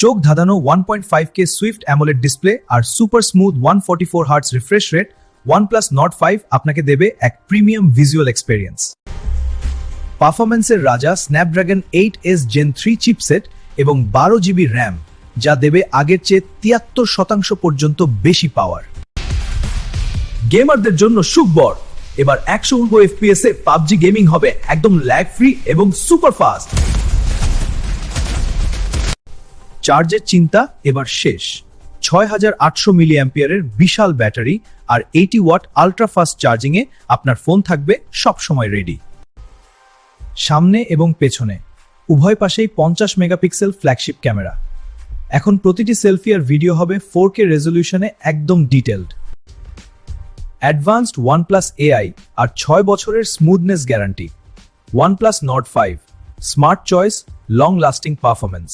চোখ ধাঁধানো 1.5K swift AMOLED display আর super smooth 144 hertz refresh rate OnePlus Nord 5 আপনাকে দেবে এক প্রিমিয়াম ভিজুয়াল এক্সপেরিয়েন্স। পারফরম্যান্সের রাজা স্ন্যাপড্রাগন 8S Gen 3 চিপসেট এবং 12GB র্যাম, যা দেবে আগের চেয়ে 73% পর্যন্ত বেশি পাওয়ার। গেমারদের জন্য সুখবর, এবার 120 FPS এ পাবজি গেমিং হবে একদম ল্যাগ ফ্রি এবং সুপার ফাস্ট। চার্জের চিন্তা এবার শেষ। 6800 মিলিঅ্যাম্পিয়ারের বিশাল ব্যাটারি আর 80 ওয়াট আল্ট্রা ফাস্ট চার্জিং এ আপনার ফোন থাকবে সবসময় রেডি। সামনে এবং পেছনে উভয় পাশেই 50 মেগাপিক্সেল ফ্ল্যাগশিপ ক্যামেরা। এখন প্রতিটি সেলফি আর ভিডিও হবে 4K রেজলিউশনে একদম ডিটেলড। অ্যাডভান্সড OnePlus AI আর 6 বছরের smoothness guarantee. OnePlus Nord 5, smart choice, long lasting performance.